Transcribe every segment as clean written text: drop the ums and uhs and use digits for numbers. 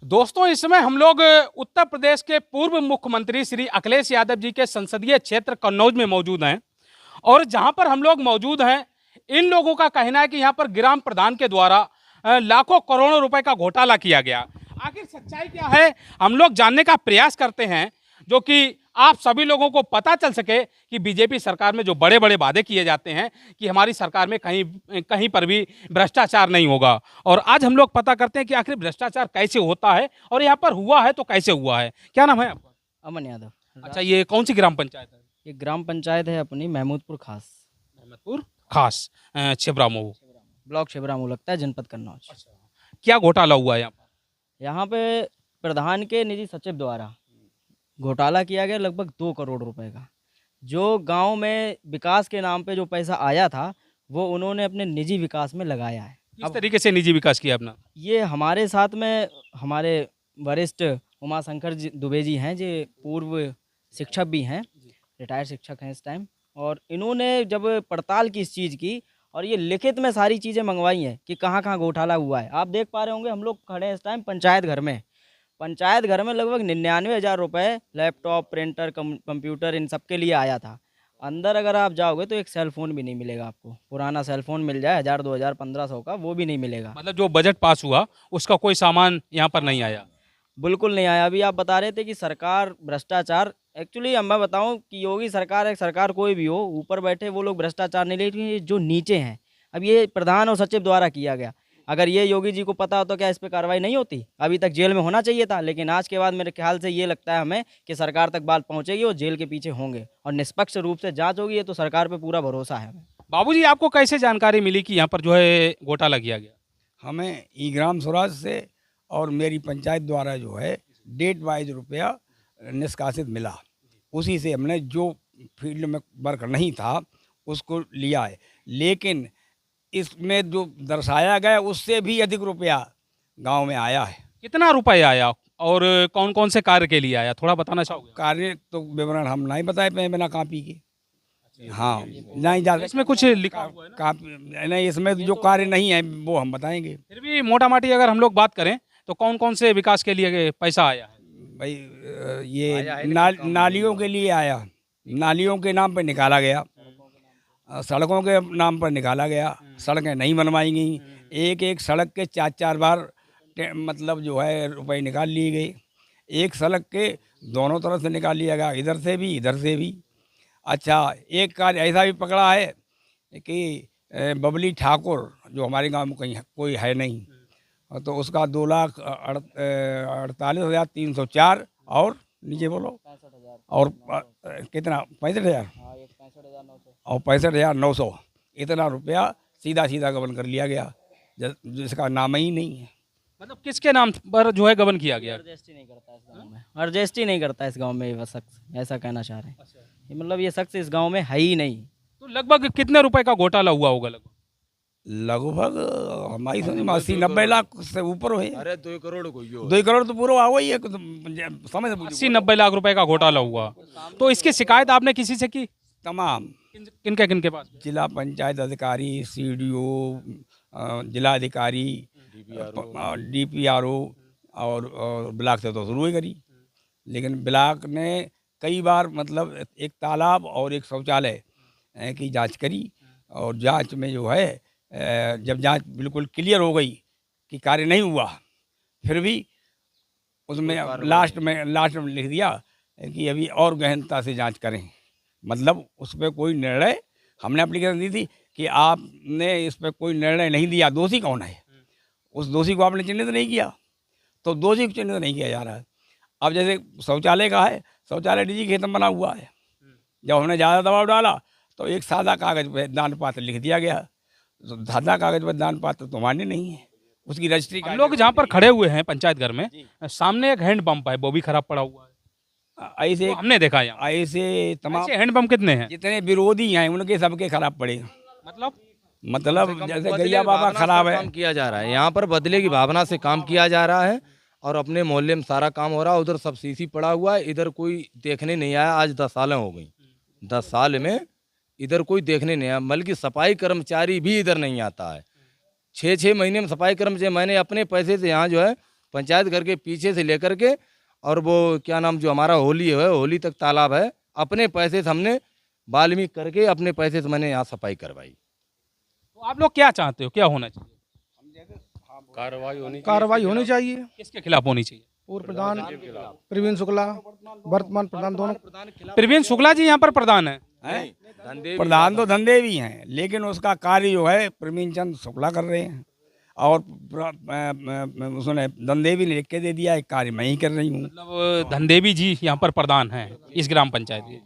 दोस्तों, इस समय हम लोग उत्तर प्रदेश के पूर्व मुख्यमंत्री श्री अखिलेश यादव जी के संसदीय क्षेत्र कन्नौज में मौजूद हैं। और जहां पर हम लोग मौजूद हैं, इन लोगों का कहना है कि यहां पर ग्राम प्रधान के द्वारा लाखों करोड़ों रुपए का घोटाला किया गया। आखिर सच्चाई क्या है, हम लोग जानने का प्रयास करते हैं, जो कि आप सभी लोगों को पता चल सके कि बीजेपी सरकार में जो बड़े बड़े वादे किए जाते हैं कि हमारी सरकार में कहीं कहीं पर भी भ्रष्टाचार नहीं होगा। और आज हम लोग पता करते हैं कि आखिर भ्रष्टाचार कैसे होता है और यहाँ पर हुआ है तो कैसे हुआ है। क्या नाम है आपका? अमन यादव। अच्छा, ये कौन सी ग्राम पंचायत है? ये ग्राम पंचायत है अपनी महमूदपुर खास, अहमदपुर खास, छिबरामऊ। ब्लॉक छिबरामऊ लगता है, जनपद कन्नौज। अच्छा, क्या घोटाला हुआ है यहाँ पर? यहाँ पे प्रधान के निजी सचिव द्वारा घोटाला किया गया लगभग 2 करोड़ रुपए का। जो गांव में विकास के नाम पे जो पैसा आया था वो उन्होंने अपने निजी विकास में लगाया है। किस तरीके से निजी विकास किया अपना? ये हमारे साथ में हमारे वरिष्ठ उमाशंकर दुबे जी हैं, जो पूर्व शिक्षक भी हैं, रिटायर्ड शिक्षक हैं इस टाइम। और इन्होंने जब पड़ताल की इस चीज़ की और ये लिखित में सारी चीज़ें मंगवाई हैं कि कहाँ कहाँ घोटाला हुआ है। आप देख पा रहे होंगे, हम लोग खड़े हैं इस टाइम पंचायत घर में। पंचायत घर में लगभग 99,000 रुपये लैपटॉप, प्रिंटर, कंप्यूटर इन सब के लिए आया था। अंदर अगर आप जाओगे तो एक सेल फोन भी नहीं मिलेगा आपको। पुराना सेल फोन मिल जाए 1000, 2000, 1500 का, वो भी नहीं मिलेगा। मतलब जो बजट पास हुआ उसका कोई सामान यहाँ पर नहीं आया? बिल्कुल नहीं आया। अभी आप बता रहे थे कि सरकार भ्रष्टाचार, एक्चुअली अब मैं बताऊं कि योगी सरकार है, सरकार कोई भी हो, ऊपर बैठे वो लोग भ्रष्टाचार नहीं, लेकिन ये जो नीचे हैं, अब ये प्रधान और सचिव द्वारा किया गया। अगर ये योगी जी को पता हो तो क्या इस पर कार्रवाई नहीं होती? अभी तक जेल में होना चाहिए था। लेकिन आज के बाद मेरे ख्याल से ये लगता है हमें कि सरकार तक बात पहुंचेगी और जेल के पीछे होंगे और निष्पक्ष रूप से जांच होगी। ये तो सरकार पे पूरा भरोसा है हमें। बाबूजी, आपको कैसे जानकारी मिली कि यहाँ पर जो है घोटाला किया गया? हमें ई ग्राम स्वराज से और मेरी पंचायत द्वारा जो है डेट वाइज रुपया निष्कासित मिला। उसी से हमने जो फील्ड में वर्क नहीं था उसको लिया है। लेकिन इसमें जो दर्शाया गया उससे भी अधिक रुपया गांव में आया है। कितना रुपया आया और कौन कौन से कार्य के लिए आया, थोड़ा बताना चाहोगे? कार्य तो विवरण हम नहीं बताए पे बिना कापी के। हाँ, नहीं जा इसमें कुछ लिखा हुआ है ना? कापी नहीं, इसमें जो कार्य नहीं है वो हम बताएंगे। फिर भी मोटा माटी अगर हम लोग बात करें तो कौन कौन से विकास के लिए पैसा आया है? भाई ये नालियों के लिए आया, नालियों के नाम पर निकाला गया, सड़कों के नाम पर निकाला गया, सड़कें नहीं बनवाई गई। एक एक सड़क के 4-4 बार मतलब जो है रुपए निकाल लिए गए। एक सड़क के दोनों तरफ से निकाल लिया गया, इधर से भी इधर से भी। अच्छा, एक कार्य ऐसा भी पकड़ा है कि बबली ठाकुर, जो हमारे गांव में कहीं कोई है नहीं, तो उसका 2,48,304 और नीचे बोलो और कितना 65,000 और 65,900 इतना रुपया सीधा सीधा गबन कर लिया गया, जिसका नाम ही नहीं है। मतलब किसके नाम पर जो है गबन किया गया? रजिस्ट्री नहीं करता इस गाँव में, रजिस्ट्री नहीं करता इस गाँव में ये शख्स, ऐसा कहना चाह रहे हैं। ये मतलब ये शख्स इस गाँव में है ही नहीं। तो लगभग कितने रुपए का घोटाला हुआ होगा? लगभग हमारी समझ में 80-90 लाख से ऊपर है। अरे 2 करोड़ को 2 करोड़ तो पूरा हुआ ही है, समझ 80-90 लाख रुपए का घोटाला हुआ। तो इसकी शिकायत आपने किसी से की? तमाम किनके पास? जिला पंचायत अधिकारी, CDO, जिला अधिकारी, DPRO और ब्लॉक से तो शुरू ही करी। लेकिन ब्लॉक ने कई बार मतलब एक तालाब और एक शौचालय की जांच करी और जांच में जो है जब जांच बिल्कुल क्लियर हो गई कि कार्य नहीं हुआ, फिर भी उसमें लास्ट में लिख दिया कि अभी और गहनता से जांच करें। मतलब उस पर कोई निर्णय, हमने एप्लीकेशन दी थी कि आपने इस पर कोई निर्णय नहीं दिया, दोषी कौन है, उस दोषी को आपने चिन्हित नहीं किया, तो दोषी को चिन्हित नहीं किया जा रहा है। अब जैसे शौचालय का है, शौचालय निजी खेत में बना हुआ है। जब हमने ज़्यादा दबाव डाला तो एक सादा कागज़ पर दान पात्र लिख दिया गया। तो सादा कागज़ पर दान पात्र तो मान्य नहीं है, उसकी रजिस्ट्री। हम लोग जहाँ पर खड़े हुए हैं पंचायत घर में, सामने एक हैंड पंप है, वो भी खराब पड़ा हुआ है। ऐसे तो हमने देखा यहाँ ऐसे तमाम ऐसे हैंड पंप कितने हैं? जितने विरोधी हैं उनके सबके खराब पड़े। मतलब जैसे गैया बाबा खराब है, काम किया जा रहा है। यहाँ पर बदले की भावना से काम किया जा रहा है और अपने मोहल्ले में सारा काम हो रहा है। उधर सब सीसी पड़ा हुआ है, इधर कोई देखने नहीं आया। आज 10 सालें हो गई, 10 साल में इधर कोई देखने नहीं आया। बल्कि सफाई कर्मचारी भी इधर नहीं आता है। 6-6 महीने में सफाई कर्मचारी, मैंने अपने पैसे से यहाँ जो है पंचायत घर के पीछे से लेकर के और वो क्या नाम जो हमारा होली है होली तक तालाब है, अपने पैसे से हमने वाल्मीकि करके अपने पैसे से मैंने यहाँ सफाई करवाई। तो आप लोग क्या चाहते हो, क्या होना चाहिए? कार्रवाई होनी चाहिए। किसके खिलाफ होनी चाहिए? पूर्व प्रधान प्रवीण शुक्ला, वर्तमान प्रधान दोनों। प्रवीण शुक्ला जी यहाँ पर प्रधान है। प्रधान तो धंधे भी हैं, लेकिन उसका कार्य जो है प्रवीण चंद्र शुक्ला कर रहे हैं और उसने धंधे भी लिख के दे दिया है, कार्य मैं ही कर रही हूँ। मतलब धनदेवी जी यहाँ पर प्रधान हैं इस ग्राम पंचायत के,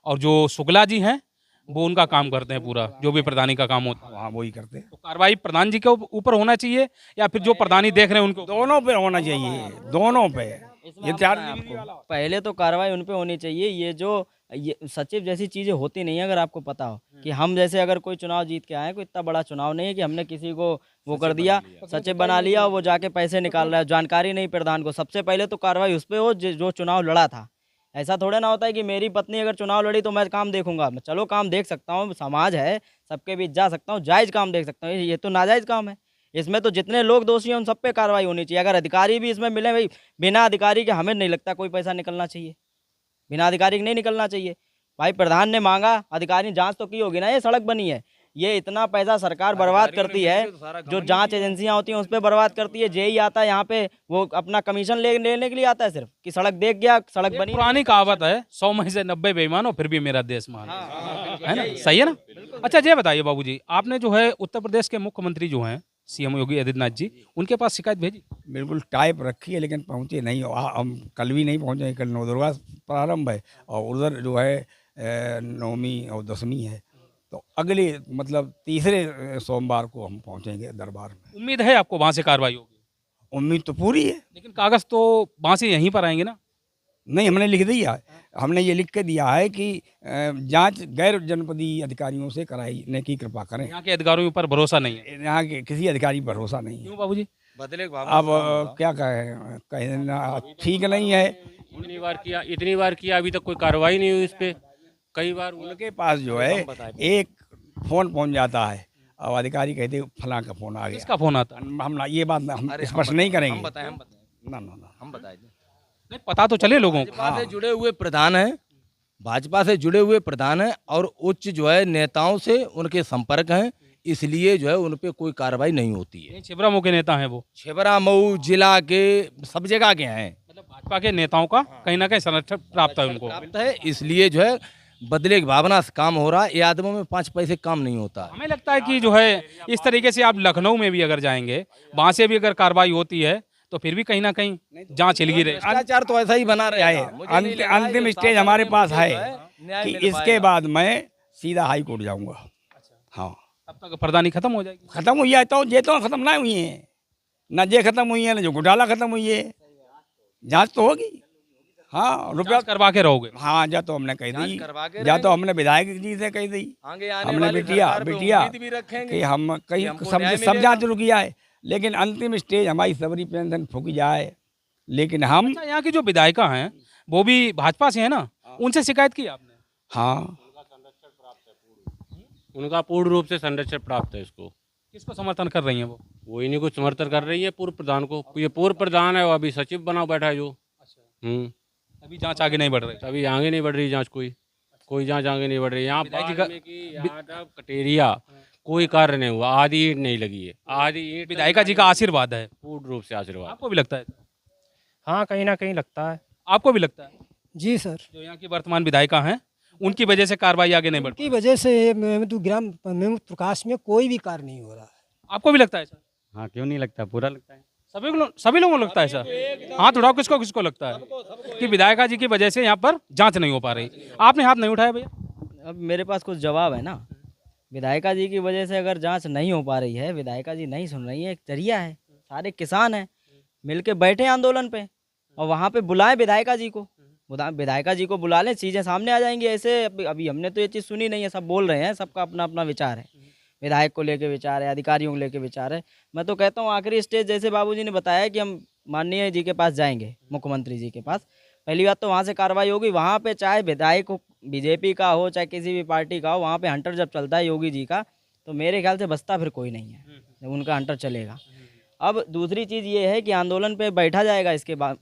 और जो शुक्ला जी हैं वो उनका काम करते हैं, पूरा जो भी प्रधानी का काम होता है वहाँ वही करते हैं। तो कार्रवाई प्रधान जी के ऊपर होना चाहिए या फिर जो प्रधानी देख रहे हैं उनको? दोनों पे होना चाहिए, दोनों पे। ये चार पहले तो कार्रवाई उन पे होनी चाहिए। ये सचिव जैसी चीज़ें होती नहीं है। अगर आपको पता हो कि हम जैसे अगर कोई चुनाव जीत के आए, कोई इतना बड़ा चुनाव नहीं है कि हमने किसी को वो कर दिया, सचिव बना लिया और वो जाके पैसे निकाल रहा है, जानकारी नहीं प्रधान को। सबसे पहले तो कार्रवाई उस पर हो जो चुनाव लड़ा था। ऐसा थोड़ा ना होता है कि मेरी पत्नी अगर चुनाव लड़ी तो मैं काम देखूंगा। मैं चलो काम देख सकता हूँ, समाज है, सबके बीच जा सकता हूँ, जायज़ काम देख सकता हूँ। ये तो नाजायज़ काम है। इसमें तो जितने लोग दोषी हैं उन सब पे कार्रवाई होनी चाहिए। अगर अधिकारी भी इसमें मिले, भाई बिना अधिकारी के हमें नहीं लगता कोई पैसा निकलना चाहिए, बिना अधिकारी के नहीं निकलना चाहिए। भाई प्रधान ने मांगा, अधिकारी ने जांच तो की होगी ना। ये सड़क बनी है, ये इतना पैसा सरकार बर्बाद करती है, जो जांच एजेंसियां होती हैं उस पर बर्बाद करती है। जेई आता है यहाँ पे, वो अपना कमीशन लेने के लिए आता है सिर्फ कि सड़क देख गया, सड़क बनी। पुरानी कहावत है 100 में से 90 बेईमान हो फिर भी मेरा देश महान है ना? सही है ना? अच्छा ये बताइए बाबूजी, आपने जो है उत्तर प्रदेश के मुख्यमंत्री जो हैं सीएम योगी आदित्यनाथ जी, उनके पास शिकायत भेजी? बिल्कुल टाइप रखी है, लेकिन पहुँचे नहीं। हम कल भी नहीं पहुँचे, कल नवदुर्गा प्रारंभ है और उधर जो है नवमी और दशमी है, तो अगले मतलब तीसरे सोमवार को हम पहुँचेंगे दरबार में। उम्मीद है आपको वहाँ से कार्रवाई होगी? उम्मीद तो पूरी है। लेकिन कागज तो वहाँ से यहीं पर आएंगे ना? नहीं, हमने लिख दिया है, हमने ये लिख के दिया है कि जांच गैर जनपदीय अधिकारियों से कराने की कृपा करें। यहाँ के अधिकारियों पर भरोसा नहीं है? यहाँ के किसी अधिकारी पर भरोसा नहीं है। क्यों बाबूजी? बदले अब क्या कहना ठीक नहीं है। इतनी बार किया अभी तक कोई कार्रवाई नहीं हुई इस पे। कई बार उनके पास जो है एक फोन पहुंच जाता है और अधिकारी कहते फलां का फोन आ गया। किसका फोन आता है? हम ये बात हम स्पष्ट नहीं करेंगे। हम बताएं ना हम बताएं नहीं, पता तो चले लोगों को। भाजपा से जुड़े हुए प्रधान हैं, भाजपा से जुड़े हुए प्रधान हैं और उच्च जो है नेताओं से उनके संपर्क हैं, इसलिए जो है उन पे कोई कार्रवाई नहीं होती है। छिबरामऊ के नेता हैं वो? छिबरा मऊ जिला के सब जगह के हैं, मतलब भाजपा के नेताओं का कहीं ना कहीं संरक्षण प्राप्त है उनको। प्राप्त है, इसलिए जो है बदले की भावना से काम हो रहा है। ये आदमों में 5 पैसे काम नहीं होता। हमें लगता है कि जो है इस तरीके से आप लखनऊ में भी अगर जाएंगे, वहां से भी अगर कार्रवाई होती है तो फिर भी कहीं ना कहीं जांच हिलगी रहे। भ्रष्टाचार तो ऐसा ही बना रहा है। अंतिम स्टेज हमारे पास है कि इसके बाद मैं सीधा हाई कोर्ट जाऊंगा। हाँ, तब तक प्रधानी खत्म हो जाएगी। खत्म हुई है तो ये तो खत्म ना हुई है, ना ये खत्म हुई है, ना जो घोटाला खत्म हुई है। जांच तो होगी। हाँ, रुपया करवा के रहोगे? हाँ, जा तो हमने कह दी, या तो हमने विधायक जी से कह दी, हमने बिटिया कि हम कहीं सब जांच रुक गया है, लेकिन अंतिम स्टेज हमारी सबरी पेंशन फूकी जाए। लेकिन हम अच्छा, यहाँ की जो विधायिका हैं वो भी भाजपा से है ना, उनसे शिकायत की आपने? हाँ, उनका पूर्ण रूप से संरक्षण प्राप्त है। इसको किसको समर्थन कर रही हैं वो? वो इन्हीं को समर्थन कर रही है, पूर्व प्रधान को। ये पूर्व प्रधान है, वो अभी सचिव बना बैठा है जो। अभी जांच आगे नहीं बढ़ रही? अभी आगे नहीं बढ़ रही जांच, कोई जांच आगे नहीं बढ़ रही। यहाँ कटेरिया कोई कार्य नहीं हुआ, आधी ईंट नहीं लगी है, आधी ईंट। विधायिका जी का आशीर्वाद है? पूर्ण रूप से आशीर्वाद। आपको भी लगता है? हाँ, कहीं ना कहीं लगता है। आपको भी लगता है? जी सर। जो यहाँ की वर्तमान विधायिका हैं उनकी वजह से कार्रवाई आगे नहीं बढ़ की वजह से ग्राम प्रकाश में कोई भी कार्य नहीं हो रहा है। आपको भी लगता है सर? हाँ, क्यों नहीं लगता, पूरा लगता है। सभी लोगों को लगता है सर? हाथ उठाओ, किसको किसको लगता है कि विधायिका जी की वजह से यहाँ पर जांच नहीं हो पा रही? आपने हाथ नहीं उठाया भैया? अब मेरे पास कुछ जवाब है ना। विधायिका जी की वजह से अगर जांच नहीं हो पा रही है, विधायिका जी नहीं सुन रही है, एक जरिया है, सारे किसान हैं मिलके बैठे आंदोलन पे और वहाँ पे बुलाएं विधायिका जी को, विधायिका जी को बुला लें, चीज़ें सामने आ जाएंगी। ऐसे अभी हमने तो ये चीज़ सुनी नहीं है, सब बोल रहे हैं, सबका अपना अपना विचार है, विधायक को लेके विचार है, अधिकारियों को लेके विचार है। मैं तो कहता हूँ आखिरी स्टेज जैसे बाबूजी ने बताया कि हम माननीय जी के पास जाएंगे, मुख्यमंत्री जी के पास। पहली बात तो वहाँ से कार्रवाई होगी, वहाँ पे चाहे विधायक हो, बीजेपी का हो चाहे किसी भी पार्टी का हो, वहाँ पे हंटर जब चलता है योगी जी का, तो मेरे ख्याल से बसता फिर कोई नहीं है, जब उनका हंटर चलेगा। अब दूसरी चीज़ ये है कि आंदोलन पे बैठा जाएगा इसके बाद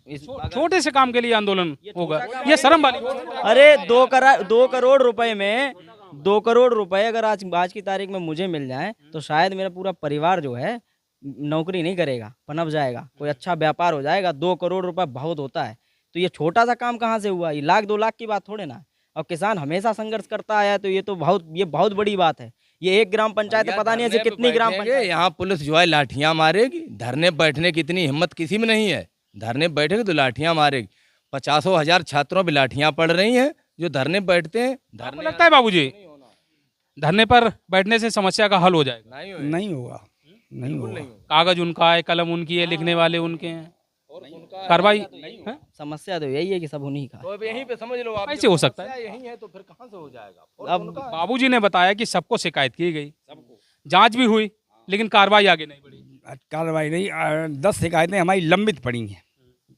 छोटे से काम के लिए आंदोलन होगा, ये शर्म वाली बात है। अरे 2 करोड़ रुपए में 2 करोड़ रुपए अगर आज की तारीख में मुझे मिल जाए तो शायद मेरा पूरा परिवार जो है नौकरी नहीं करेगा, पनप जाएगा, कोई अच्छा व्यापार हो जाएगा। 2 करोड़ रुपए बहुत होता है, तो ये छोटा सा काम कहाँ से हुआ? ये 1-2 लाख की बात थोड़े ना है। और किसान हमेशा संघर्ष करता आया, तो ये बहुत बड़ी बात है। ये एक ग्राम पंचायत है, पता नहीं ऐसे कितनी ग्राम पंचायत। यहाँ पुलिस जो है लाठियां मारेगी, धरने बैठने की इतनी हिम्मत किसी में नहीं है। धरने बैठेगी तो लाठियां मारेगी। 50,000 छात्रों पे लाठियां पड़ रही हैं जो धरने बैठते हैं। आपको लगता है बाबूजी धरने पर बैठने से समस्या का हल हो जाएगा? नहीं होगा, नहीं होगा। कागज उनका है, कलम उनकी है, लिखने वाले उनके हैं, कार्रवाई है? समस्या तो यही है कि सब उन्हीं का है। तो अब यहीं पे समझ लो आप, कैसे हो सकता है? यही है तो फिर कहाँ से हो जाएगा? अब बाबूजी ने बताया कि सबको शिकायत की गई, जांच भी हुई, लेकिन कार्रवाई आगे नहीं बढ़ी। कार्रवाई नहीं, 10 शिकायतें हमारी लंबित पड़ी हैं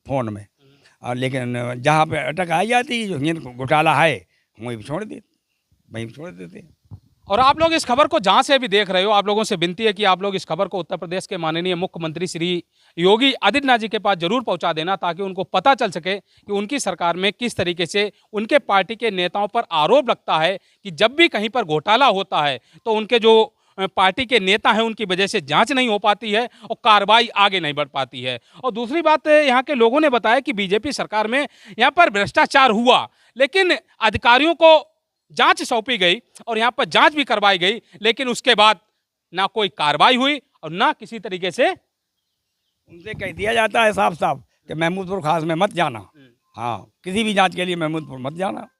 फ़ोन में, और लेकिन जहाँ पे अटक आ जाती है, जो हिंद घोटाला है वहीं छोड़ देते हैं। और आप लोग इस खबर को जहां से भी देख रहे हो, आप लोगों से विनती है कि आप लोग इस खबर को उत्तर प्रदेश के माननीय मुख्यमंत्री श्री योगी आदित्यनाथ जी के पास जरूर पहुंचा देना, ताकि उनको पता चल सके कि उनकी सरकार में किस तरीके से उनके पार्टी के नेताओं पर आरोप लगता है कि जब भी कहीं पर घोटाला होता है तो उनके जो पार्टी के नेता हैं उनकी वजह से जांच नहीं हो पाती है और कार्रवाई आगे नहीं बढ़ पाती है। और दूसरी बात, यहाँ के लोगों ने बताया कि बीजेपी सरकार में यहाँ पर भ्रष्टाचार हुआ, लेकिन अधिकारियों को जांच सौंपी गई और यहाँ पर जांच भी करवाई गई, लेकिन उसके बाद ना कोई कार्रवाई हुई और ना किसी तरीके से उनसे कह दिया जाता है साफ साफ कि महमूदपुर खास में मत जाना। हाँ, किसी भी जांच के लिए महमूदपुर मत जाना।